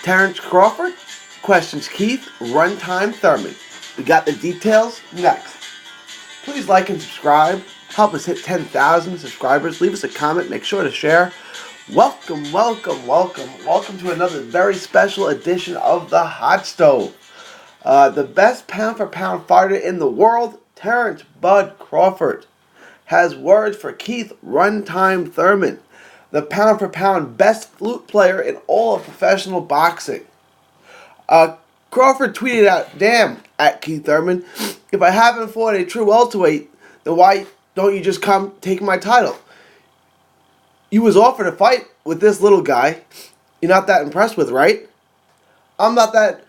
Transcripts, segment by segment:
Terence Crawford questions Keith Runtime Thurman. We got the details next. Please like and subscribe. Help us hit 10,000 subscribers. Leave us a comment. Make sure to share. Welcome to another very special edition of The Hot Stove. The best pound-for-pound fighter in the world, Terence Bud Crawford, has words for Keith Runtime Thurman, the pound-for-pound best flute player in all of professional boxing. Crawford tweeted out, "Damn, at Keith Thurman, if I haven't fought a true welterweight, then why don't you just come take my title? You was offered a fight with this little guy you're not that impressed with, right? I'm not that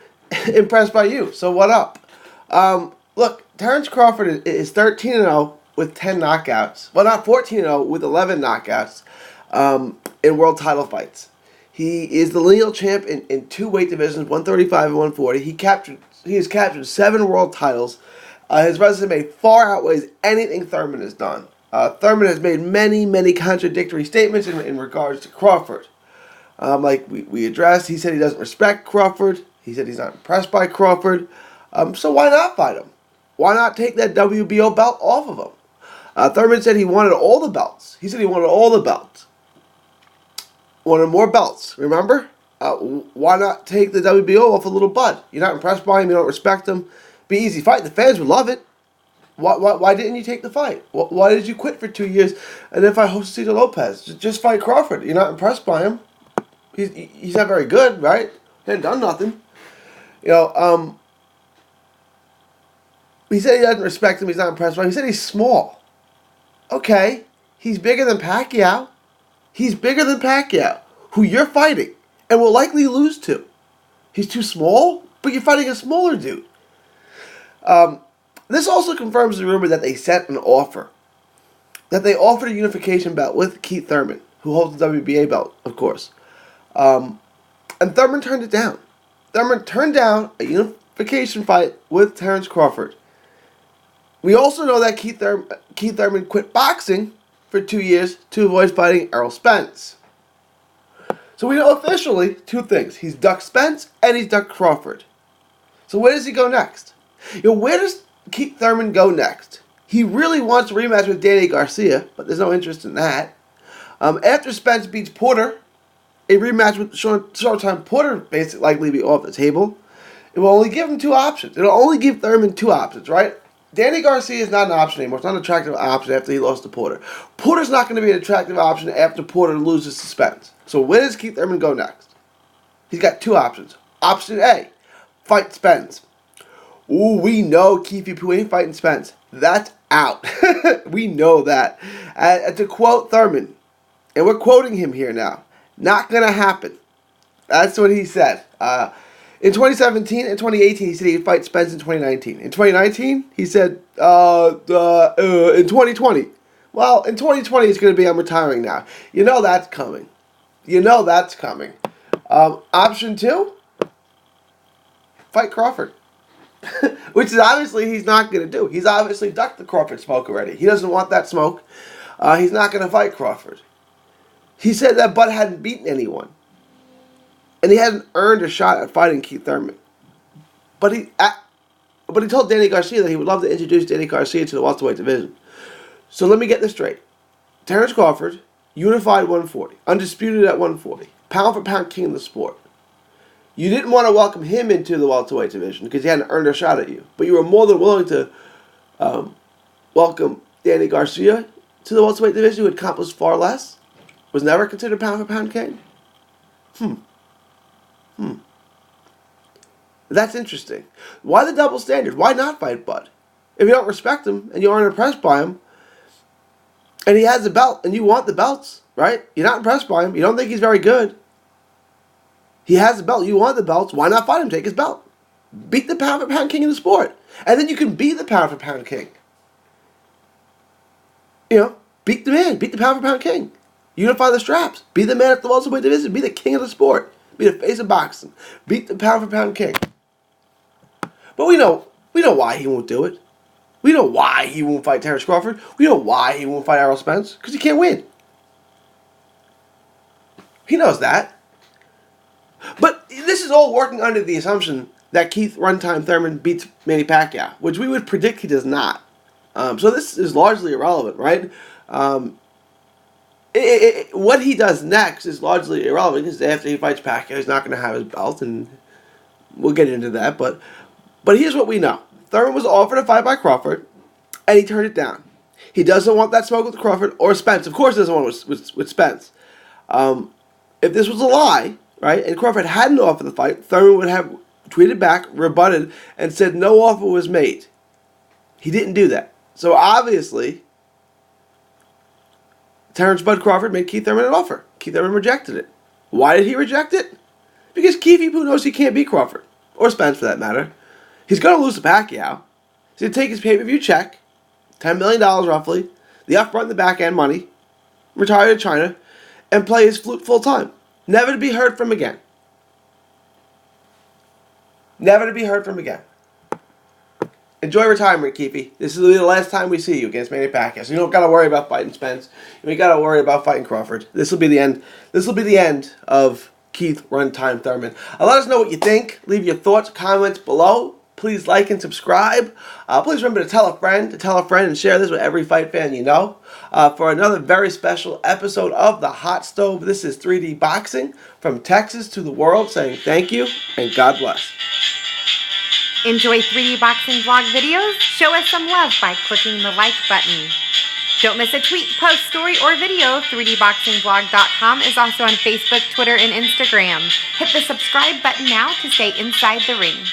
impressed by you, so what up?" Look, Terence Crawford is 13-0 with 10 knockouts. Well, not 14-0 with 11 knockouts in world title fights. He is the lineal champ in two weight divisions, 135 and 140. He has captured 7 world titles. His resume far outweighs anything Thurman has done. Thurman has made many contradictory statements in regards to Crawford. Like we addressed, he said he doesn't respect Crawford. He said he's not impressed by Crawford. So why not fight him? Why not take that WBO belt off of him? Thurman said he wanted all the belts. He said he wanted all the belts. Wanted more belts, remember? Why not take the WBO off of little Bud? You're not impressed by him, you don't respect him. Be easy fight. The fans would love it. Why didn't you take the fight? Why did you quit for 2 years and then fight Josecito Lopez? Just fight Crawford. You're not impressed by him. He's not very good, right? He hasn't done nothing. He said he doesn't respect him. He's not impressed by him. He said he's small. Okay. He's bigger than Pacquiao. He's bigger than Pacquiao, who you're fighting and will likely lose to. He's too small, but you're fighting a smaller dude. This also confirms the rumor that they sent an offer. That they offered a unification bout with Keith Thurman, who holds the WBA belt, of course. And Thurman turned it down. Thurman turned down a unification fight with Terence Crawford. We also know that Keith Thurman quit boxing for 2 years to avoid fighting Errol Spence. So we know officially 2 things. He's ducked Spence and he's ducked Crawford. So where does he go next? Where does Keith Thurman go next? He really wants a rematch with Danny Garcia, but there's no interest in that. After Spence beats Porter, a rematch with Showtime Porter basically likely be off the table. It will only give him 2 options. It'll only give Thurman 2 options, right? Danny Garcia is not an option anymore. It's not an attractive option after he lost to Porter. Porter's not going to be an attractive option after Porter loses to Spence. So where does Keith Thurman go next? He's got 2 options. Option A, fight Spence. Ooh, we know Keefy Poo ain't fighting Spence. That's out. We know that. To quote Thurman, and we're quoting him here now, not going to happen. That's what he said. In 2017 and 2018, he said he'd fight Spence in 2019. In 2019, he said, in 2020. Well, in 2020, it's going to be, I'm retiring now. You know that's coming. Option 2, fight Crawford. Which is obviously he's not going to do. He's obviously ducked the Crawford smoke already. He doesn't want that smoke. He's not going to fight Crawford. He said that Bud hadn't beaten anyone. And he hadn't earned a shot at fighting Keith Thurman. But he told Danny Garcia that he would love to introduce Danny Garcia to the welterweight division. So let me get this straight. Terence Crawford, unified 140, undisputed at 140, pound-for-pound king of the sport. You didn't want to welcome him into the welterweight division because he hadn't earned a shot at you. But you were more than willing to welcome Danny Garcia to the welterweight division, who accomplished far less, was never considered pound-for-pound king. That's interesting. Why the double standard? Why not fight Bud? If you don't respect him and you aren't impressed by him, and he has a belt and you want the belts, right? You're not impressed by him. You don't think he's very good. He has the belt. You want the belts. Why not fight him? Take his belt. Beat the pound-for-pound king in the sport. And then you can be the pound-for-pound king. Beat the man. Beat the pound-for-pound king. Unify the straps. Be the man at the welterweight division. Be the king of the sport. Be the face of boxing. Beat the pound-for-pound king. But we know why he won't do it. We know why he won't fight Terence Crawford. We know why he won't fight Errol Spence. Because he can't win. He knows that. But this is all working under the assumption that Keith Runtime Thurman beats Manny Pacquiao, which we would predict he does not. So this is largely irrelevant, right? What he does next is largely irrelevant because after he fights Pacquiao, he's not going to have his belt, and we'll get into that. But here's what we know. Thurman was offered a fight by Crawford, and he turned it down. He doesn't want that smoke with Crawford or Spence. Of course he doesn't want it with Spence. If this was a lie, right, and Crawford hadn't offered the fight, Thurman would have tweeted back, rebutted, and said no offer was made. He didn't do that. So obviously, Terence Bud Crawford made Keith Thurman an offer. Keith Thurman rejected it. Why did he reject it? Because Keefy Poo knows he can't beat Crawford, or Spence for that matter. He's going to lose to Pacquiao. He's going to take his pay-per-view check, $10 million roughly, the upfront and the back-end money, retire to China, and play his flute full-time. Never to be heard from again. Never to be heard from again. Enjoy retirement, Keefy. This will be the last time we see you against Manny Pacquiao. So you don't got to worry about fighting Spence. You got to worry about fighting Crawford. This will be the end. This will be the end of Keith Runtime Thurman. Let us know what you think. Leave your thoughts, comments below. Please like and subscribe. Please remember to tell a friend, and share this with every fight fan you know. For another very special episode of The Hot Stove, this is 3D Boxing from Texas to the world saying thank you and God bless. Enjoy 3D Boxing vlog videos? Show us some love by clicking the like button. Don't miss a tweet, post, story, or video. 3dboxingvlog.com is also on Facebook, Twitter, and Instagram. Hit the subscribe button now to stay inside the ring.